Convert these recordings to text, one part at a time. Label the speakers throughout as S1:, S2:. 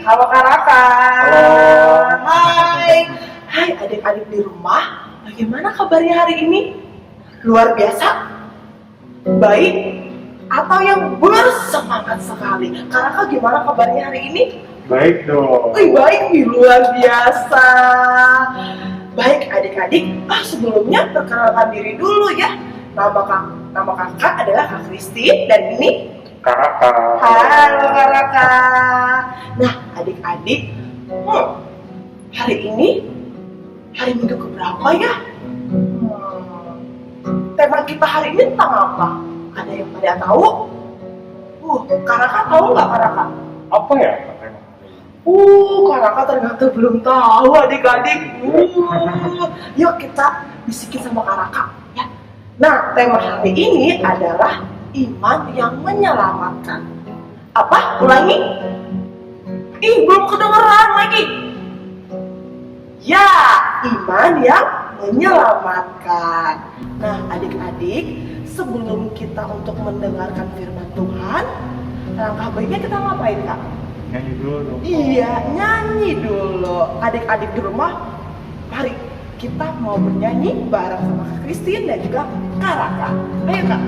S1: Halo Kak Raka.
S2: Halo.
S1: Hai adik-adik di rumah. Bagaimana kabarnya hari ini? Luar biasa? Baik? Atau yang bersemangat sekali? Kak Raka gimana kabarnya hari ini?
S2: Baik dong.
S1: Baik nih, luar biasa. Baik adik-adik, sebelumnya perkenalkan diri dulu ya. Nama kakak adalah Kak Christine dan ini
S2: Kak Raka.
S1: halo Kak Raka. Nah adik-adik, hari ini hari minggu keberapa ya? Tema kita hari ini tentang apa? Ada yang pada tahu? Kak Raka tahu nggak Kak Raka?
S2: Apa ya tema?
S1: Kak Raka ternyata belum tahu adik-adik. Yuk kita bisikin sama Kak Raka ya. Nah tema hari ini adalah iman yang menyelamatkan. Apa? Ulangi. Belum kedengeran lagi. Ya, iman yang menyelamatkan. Nah, adik-adik, sebelum kita untuk mendengarkan firman Tuhan, langkah baiknya kita ngapain, Kak?
S2: Nyanyi dulu dong.
S1: Iya, nyanyi dulu. Adik-adik di rumah, mari kita mau bernyanyi bareng sama Kak Christine dan juga Kak Raka. Ayo, Kak.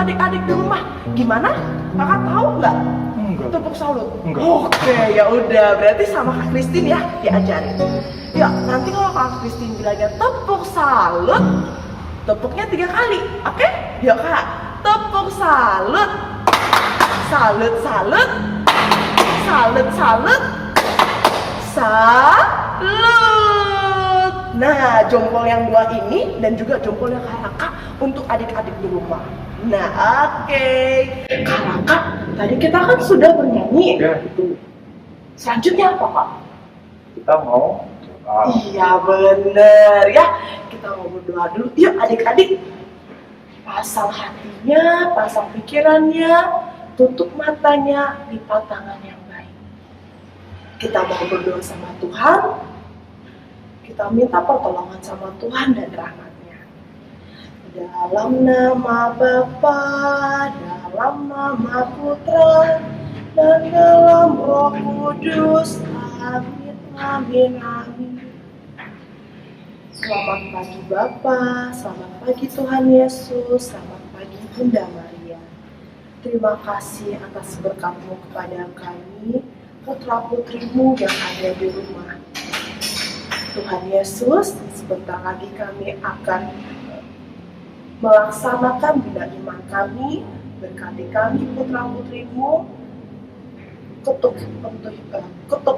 S1: Adik-adik di rumah, gimana? Kakak tahu nggak?
S2: Enggak.
S1: Tepuk salut.
S2: Enggak.
S1: Oke, ya udah. Berarti sama Kak Christine ya diajarin. Ya, nanti kalau Kak Christine bilangnya tepuk salut, tepuknya 3 kali. Oke? Ya Kak. Tepuk salut. Salut, salut. Salut, salut. Salut. Nah, jempol yang 2 ini dan juga jempol yang Kak Raka untuk adik-adik di rumah. Nah, oke. Kak Raka, tadi kita kan sudah bernyanyi.
S2: Ya itu
S1: Selanjutnya apa, Kak?
S2: kita mau doa.
S1: Iya, bener ya. Kita mau berdoa dulu. Yuk, adik-adik. Pasang hatinya, pasang pikirannya, tutup matanya, lipat tangan yang baik. Kita mau berdoa sama Tuhan. Kita minta pertolongan sama Tuhan dan rahmatnya. Dalam nama Bapa, dalam nama Putra, dan dalam Roh Kudus. Amin, amin, amin. Selamat pagi Bapa, selamat pagi Tuhan Yesus, selamat pagi Bunda Maria. Terima kasih atas berkat-Mu kepada kami, putra-putrimu yang ada di rumah. Tuhan Yesus, sebentar lagi kami akan melaksanakan bina iman kami. Berkati kami putra-putrimu, ketuk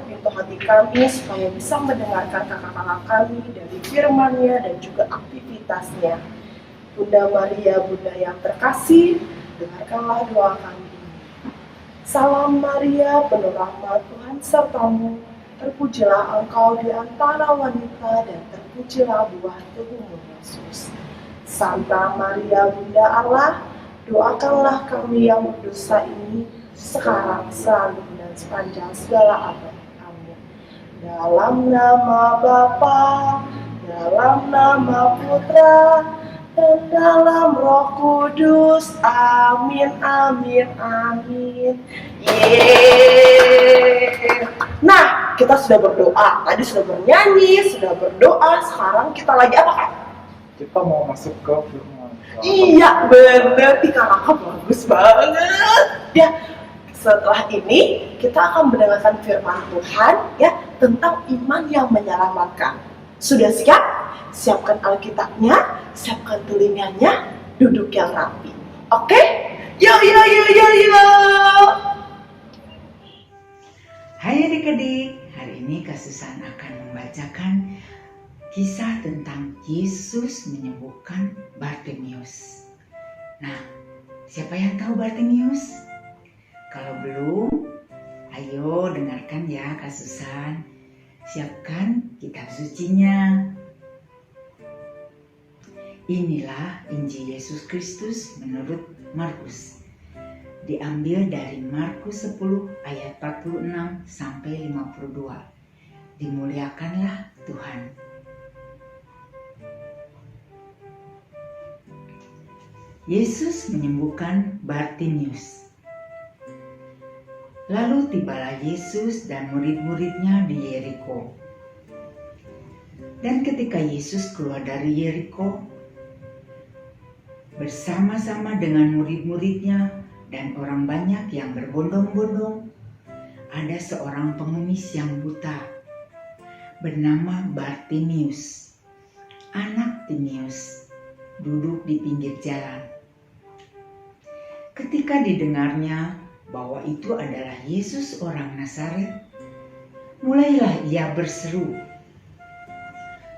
S1: pintu hati kami supaya bisa mendengarkan kakak-kakak kami dari firman-Nya dan juga aktivitasnya. Bunda Maria, Bunda yang terkasih, dengarkanlah doa kami. Salam Maria, penuh rahmat, Tuhan sertamu. Terpujilah engkau di antara wanita dan terpujilah buah tubuhmu Yesus. Santa Maria Bunda Allah, doakanlah kami yang berdosa ini sekarang, selalu, dan sepanjang segala abad. Amin. Dalam nama Bapa, dalam nama Putra, dan dalam Roh Kudus. Amin, amin, amin. Yeay. Nah, kita sudah berdoa. Tadi sudah bernyanyi, sudah berdoa. Sekarang kita lagi apa, Kak?
S2: Kita mau masuk ke firman.
S1: Iya, bener. Kakak bagus banget. Ya, setelah ini kita akan mendengarkan firman Tuhan ya tentang iman yang menyelamatkan. Sudah siap? Siapkan Alkitabnya, siapkan telinganya, duduk yang rapi. Oke? Yo.
S3: Hai adik-adik, hari ini Kak Susan akan membacakan kisah tentang Yesus menyembuhkan Bartimeus. Nah, siapa yang tahu Bartimeus? Kalau belum, ayo dengarkan ya Kak Susan. Siapkan kitab sucinya. Inilah Injil Yesus Kristus menurut Markus. Diambil dari Markus 10 ayat 46 sampai 52. Dimuliakanlah Tuhan. Yesus menyembuhkan Bartimeus. Lalu tibalah Yesus dan murid-muridnya di Yeriko. Dan ketika Yesus keluar dari Yeriko, bersama-sama dengan murid-muridnya dan orang banyak yang berbondong-bondong, ada seorang pengemis yang buta bernama Bartimeus, anak Timeus, duduk di pinggir jalan. Ketika didengarnya bahwa itu adalah Yesus orang Nazaret, mulailah ia berseru,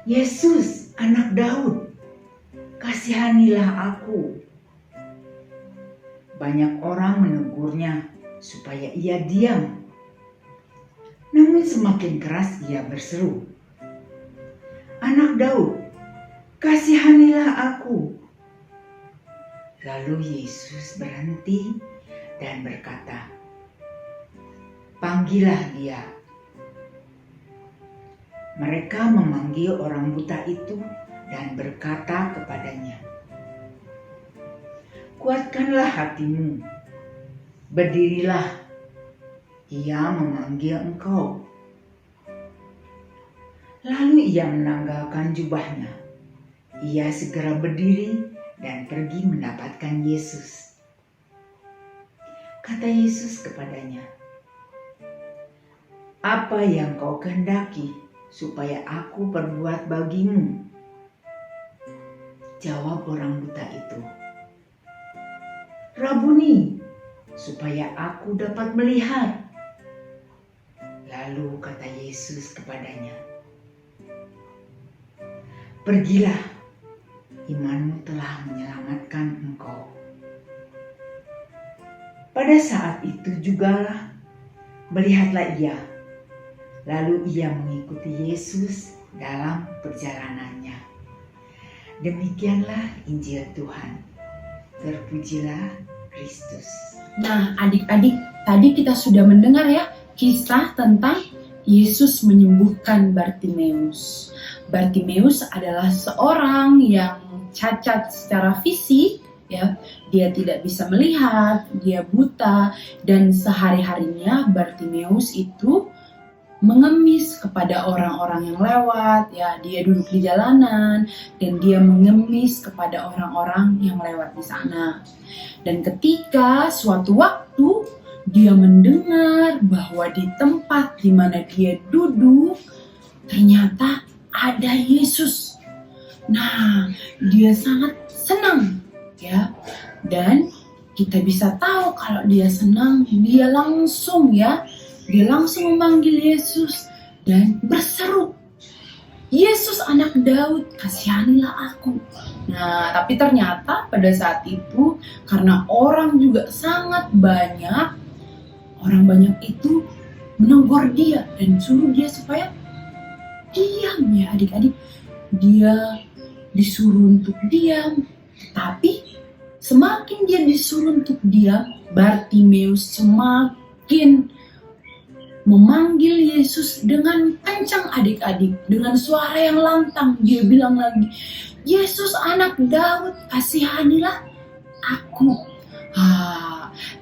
S3: "Yesus, anak Daud, kasihanilah aku." Banyak orang menegurnya supaya ia diam. Namun semakin keras ia berseru, "Anak Daud, kasihanilah aku." Lalu Yesus berhenti dan berkata, "Panggillah dia." Mereka memanggil orang buta itu dan berkata kepadanya, "Kuatkanlah hatimu, berdirilah, ia memanggil engkau." Lalu ia menanggalkan jubahnya. Ia segera berdiri dan pergi mendapatkan Yesus. Kata Yesus kepadanya, "Apa yang kau kehendaki supaya aku perbuat bagimu?" Jawab orang buta itu, "Rabuni, supaya aku dapat melihat." Lalu kata Yesus kepadanya, "Pergilah, imanmu telah menyelamatkan engkau." Pada saat itu jugalah melihatlah ia, lalu ia mengikuti Yesus dalam perjalanannya. Demikianlah Injil Tuhan. Terpujilah Kristus.
S4: Nah, adik-adik, tadi kita sudah mendengar ya kisah tentang Yesus menyembuhkan Bartimeus. Bartimeus adalah seorang yang cacat secara fisik, ya. Dia tidak bisa melihat, dia buta, dan sehari-harinya Bartimeus itu mengemis kepada orang-orang yang lewat, ya. Dia duduk di jalanan dan dia mengemis kepada orang-orang yang lewat di sana. Dan ketika suatu waktu dia mendengar bahwa di tempat di mana dia duduk ternyata ada Yesus. Nah, dia sangat senang, ya. Dan kita bisa tahu kalau dia senang, dia langsung memanggil Yesus dan berseru, "Yesus anak Daud, kasihanilah aku." Nah, tapi ternyata pada saat itu karena orang juga sangat banyak, orang banyak itu menegur dia dan suruh dia supaya diam, ya adik-adik. Dia disuruh untuk diam, tapi semakin dia disuruh untuk diam, Bartimeus semakin memanggil Yesus dengan kencang adik-adik, dengan suara yang lantang. Dia bilang lagi, Yesus anak Daud, kasihanilah aku.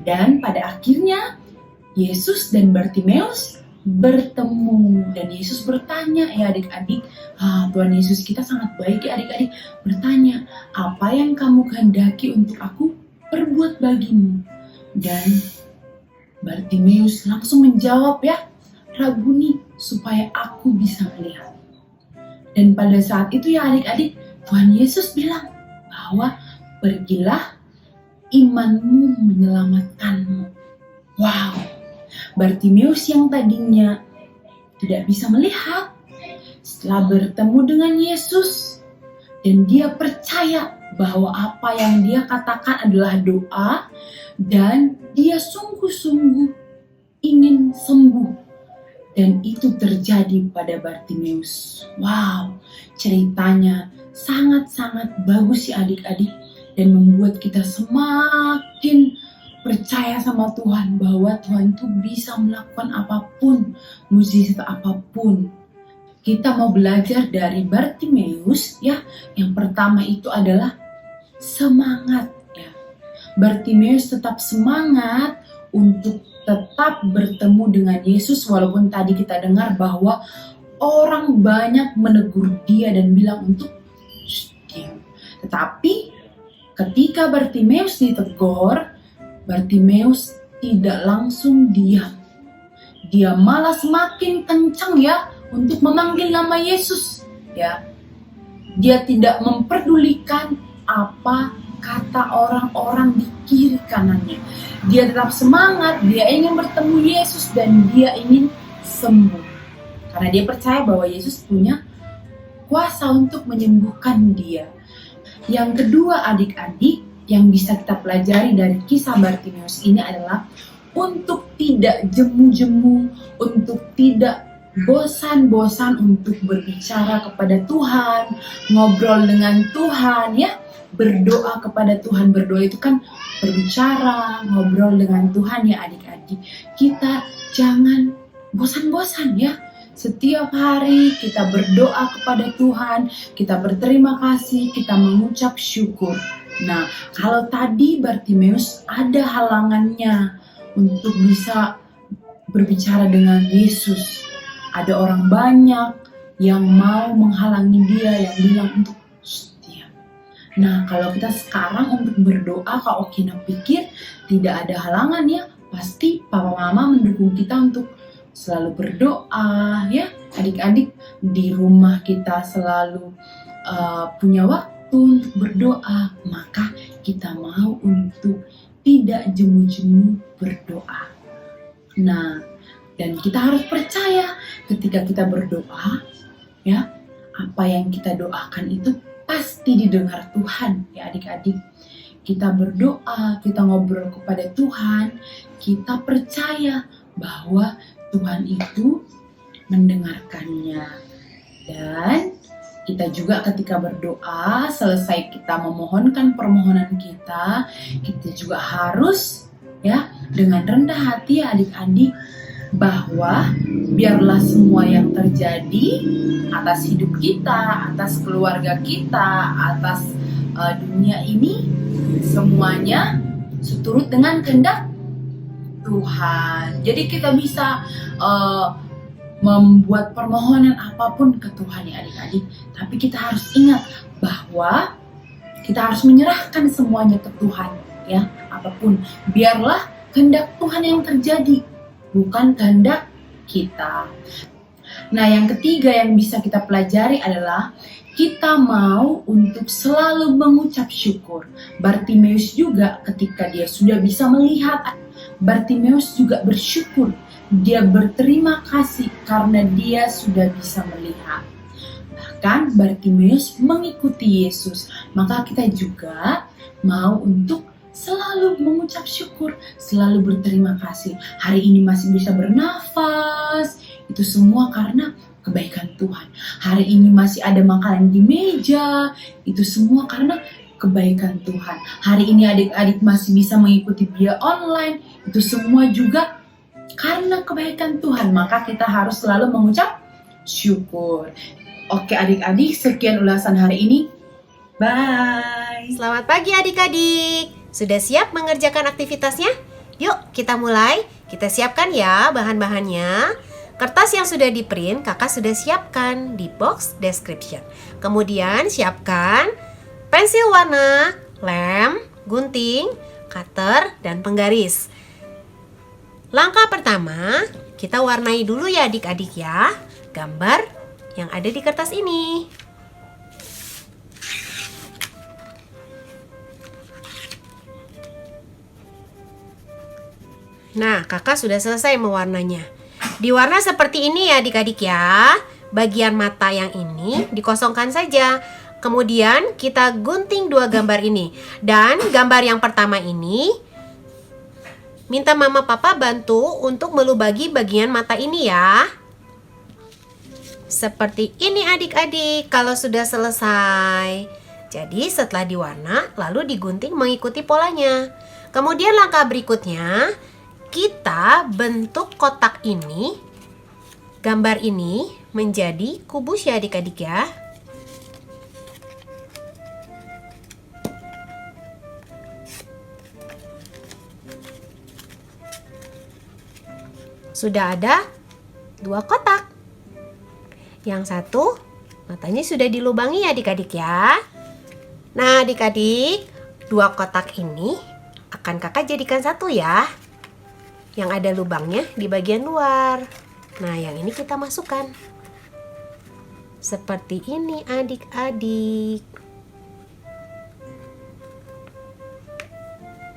S4: Dan pada akhirnya Yesus dan Bartimeus bertemu, dan Yesus bertanya, ya adik-adik, Tuhan Yesus kita sangat baik ya adik-adik, bertanya, apa yang kamu kehendaki untuk aku perbuat bagimu? Dan Bartimeus langsung menjawab, ya Rabuni, supaya aku bisa melihat. Dan pada saat itu ya adik-adik, Tuhan Yesus bilang bahwa pergilah, imanmu menyelamatkanmu. Wow, Bartimeus yang tadinya tidak bisa melihat, setelah bertemu dengan Yesus dan dia percaya bahwa apa yang dia katakan adalah doa dan dia sungguh-sungguh ingin sembuh, dan itu terjadi pada Bartimeus. Wow, ceritanya sangat-sangat bagus ya adik-adik, dan membuat kita semakin percaya sama Tuhan bahwa Tuhan tuh bisa melakukan apapun, mukjizat apapun. Kita mau belajar dari Bartimeus ya. Yang pertama itu adalah semangat ya. Bartimeus tetap semangat untuk tetap bertemu dengan Yesus, walaupun tadi kita dengar bahwa orang banyak menegur dia dan bilang untuk diam. Tetapi ketika Bartimeus ditegur, Bartimeus tidak langsung diam. Dia malah semakin kencang ya untuk memanggil nama Yesus ya. Dia tidak memperdulikan apa kata orang-orang di kiri kanannya. Dia tetap semangat, dia ingin bertemu Yesus dan dia ingin sembuh. Karena dia percaya bahwa Yesus punya kuasa untuk menyembuhkan dia. Yang kedua adik-adik, yang bisa kita pelajari dari kisah Bartimeus ini adalah untuk tidak jemu-jemu, untuk tidak bosan-bosan untuk berbicara kepada Tuhan, ngobrol dengan Tuhan ya, berdoa kepada Tuhan. Berdoa itu kan berbicara, ngobrol dengan Tuhan ya adik-adik. Kita jangan bosan-bosan ya. Setiap hari kita berdoa kepada Tuhan, kita berterima kasih, kita mengucap syukur. Nah, kalau tadi Bartimeus ada halangannya untuk bisa berbicara dengan Yesus. Ada orang banyak yang mau menghalangi dia, yang bilang untuk diam. Nah, kalau kita sekarang untuk berdoa, Kak Okina pikir tidak ada halangan ya. Pasti Papa Mama mendukung kita untuk selalu berdoa ya. Adik-adik di rumah kita selalu punya waktu untuk berdoa, maka kita mau untuk tidak jemu-jemu berdoa. Nah, dan kita harus percaya ketika kita berdoa, ya, apa yang kita doakan itu pasti didengar Tuhan, ya adik-adik. Kita berdoa, kita ngobrol kepada Tuhan, kita percaya bahwa Tuhan itu mendengarkannya. Dan kita juga ketika berdoa, selesai kita memohonkan permohonan kita juga harus ya dengan rendah hati ya adik-adik, bahwa biarlah semua yang terjadi atas hidup kita, atas keluarga kita, atas dunia ini, semuanya seturut dengan kehendak Tuhan. Jadi kita bisa membuat permohonan apapun ke Tuhan ya adik-adik. Tapi kita harus ingat bahwa kita harus menyerahkan semuanya ke Tuhan ya. Apapun, biarlah kehendak Tuhan yang terjadi, bukan kehendak kita. Nah, yang ketiga yang bisa kita pelajari adalah kita mau untuk selalu mengucap syukur. Bartimeus juga ketika dia sudah bisa melihat, Bartimeus juga bersyukur. Dia berterima kasih karena dia sudah bisa melihat. Bahkan Bartimeus mengikuti Yesus. Maka kita juga mau untuk selalu mengucap syukur, selalu berterima kasih. Hari ini masih bisa bernafas, itu semua karena kebaikan Tuhan. Hari ini masih ada makanan di meja, itu semua karena kebaikan Tuhan. Hari ini adik-adik masih bisa mengikuti via online, itu semua juga karena kebaikan Tuhan. Maka kita harus selalu mengucap syukur. Oke adik-adik, sekian ulasan hari ini. Bye.
S5: Selamat pagi adik-adik. Sudah siap mengerjakan aktivitasnya? Yuk kita mulai. Kita siapkan ya bahan-bahannya. Kertas yang sudah di-print kakak sudah siapkan di box description. Kemudian siapkan pensil warna, lem, gunting, cutter, dan penggaris. Langkah pertama, kita warnai dulu ya adik-adik ya gambar yang ada di kertas ini. Nah, kakak sudah selesai mewarnanya. Diwarna seperti ini ya adik-adik ya. Bagian mata yang ini dikosongkan saja. Kemudian kita gunting dua gambar ini. Dan gambar yang pertama ini, minta mama papa bantu untuk melubagi bagian mata ini ya. Seperti ini adik-adik kalau sudah selesai. Jadi setelah diwarna lalu digunting mengikuti polanya. Kemudian langkah berikutnya, kita bentuk kotak ini, gambar ini menjadi kubus ya adik-adik ya. Sudah ada dua kotak. Yang satu matanya sudah dilubangi ya adik-adik ya. Nah adik-adik, dua kotak ini akan kakak jadikan satu ya. Yang ada lubangnya di bagian luar. Nah, yang ini kita masukkan. Seperti ini adik-adik.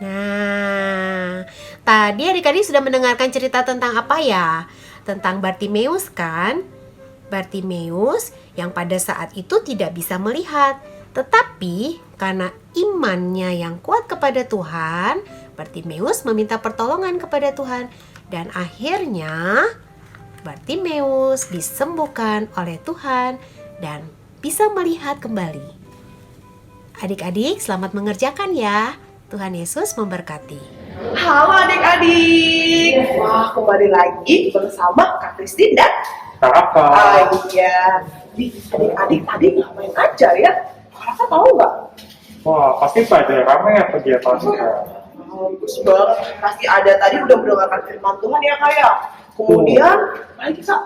S5: Nah, tadi adik-adik sudah mendengarkan cerita tentang apa ya? Tentang Bartimeus kan? Bartimeus yang pada saat itu tidak bisa melihat. Tetapi karena imannya yang kuat kepada Tuhan, Bartimeus meminta pertolongan kepada Tuhan. Dan akhirnya Bartimeus disembuhkan oleh Tuhan dan bisa melihat kembali. Adik-adik selamat mengerjakan ya. Tuhan Yesus memberkati.
S1: Halo adik-adik. Wah, kembali lagi bersama Kak Kristin dan
S2: Kakak.
S1: iya. Adik-adik tadi ngapain aja ya? Kakak tahu nggak?
S2: Wah, pasti pada ramai ya kegiatannya.
S1: Bagus banget. Pasti ada tadi udah mendengarkan firman Tuhan ya Kak ya. Kemudian, lagi Kak.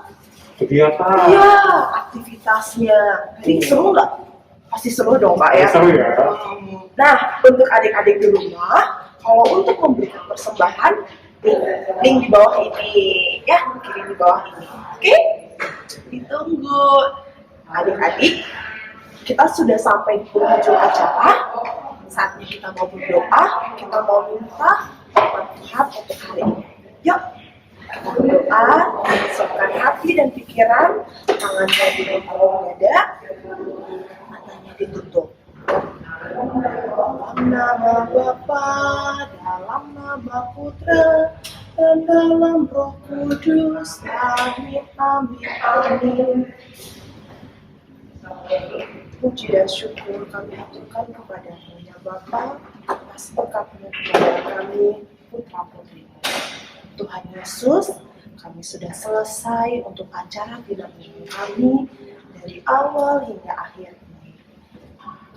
S2: Kegiatan.
S1: Iya, aktivitasnya. Jadi seru nggak? Pasti seru dong Kak ya.
S2: Seru ya.
S1: Nah, untuk adik-adik di rumah, kalau untuk memberikan persembahan, link di bawah ini, ya, kirim di bawah ini. Oke? Ditunggu. Adik-adik, kita sudah sampai di penghujung acara. Saatnya kita mau berdoa, kita mau minta Tuhan untuk hari ini. Yuk, kita berdoa, siapkan hati dan pikiran, tangannya di bawah dada, matanya ditutup. Dalam nama Bapa, dalam nama Putra, dan dalam Roh Kudus. Amin, amin, amin. Puji dan syukur kami aturkan kepada-Mu ya Bapa atas berkat-Mu kepada kami putra-putri. Tuhan Yesus, kami sudah selesai untuk acara bina minggu kami dari awal hingga akhir ini.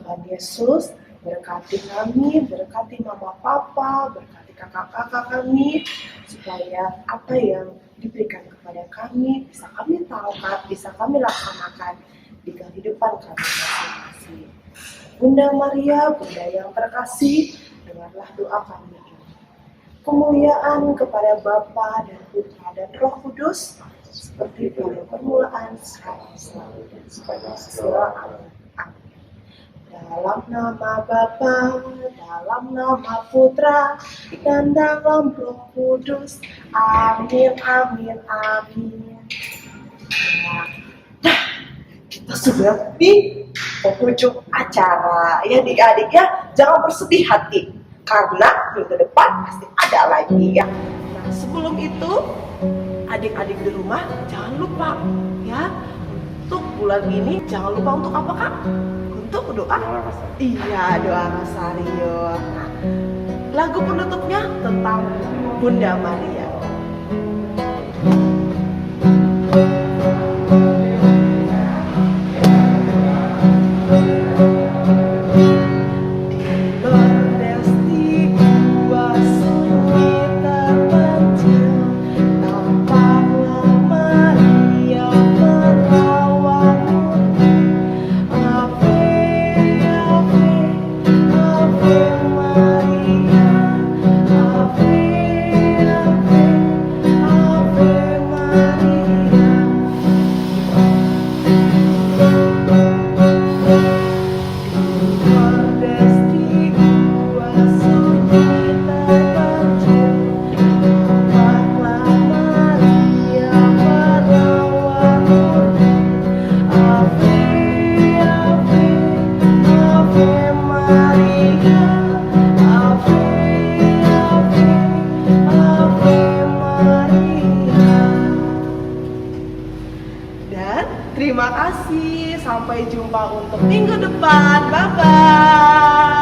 S1: Tuhan Yesus, berkati kami, berkati mama papa, berkati kakak-kakak kami, supaya apa yang diberikan kepada kami bisa kami tahu, bisa kami laksanakan di kehidupan kami masing-masing. Bunda Maria, Bunda yang terkasih, dengarlah doa kami ini. Kemuliaan kepada Bapa dan Putra dan Roh Kudus, seperti pada permulaan, sekarang, selalu, dan selamanya. Amin. Dalam nama Bapa, dalam nama Putra, dan dalam Roh Kudus. Amin, amin, amin. Nah, kita sudah di penghujung acara. Ya adik-adik ya, jangan bersedih hati. Karena minggu depan pasti ada lagi ya. Nah, sebelum itu, adik-adik di rumah jangan lupa ya. Untuk bulan ini jangan lupa untuk apa Kak? Untuk doa. Iya, doa Rosario. Nah, lagu penutupnya tentang Bunda Maria. Dan terima kasih. Sampai jumpa untuk minggu depan. Bye-bye.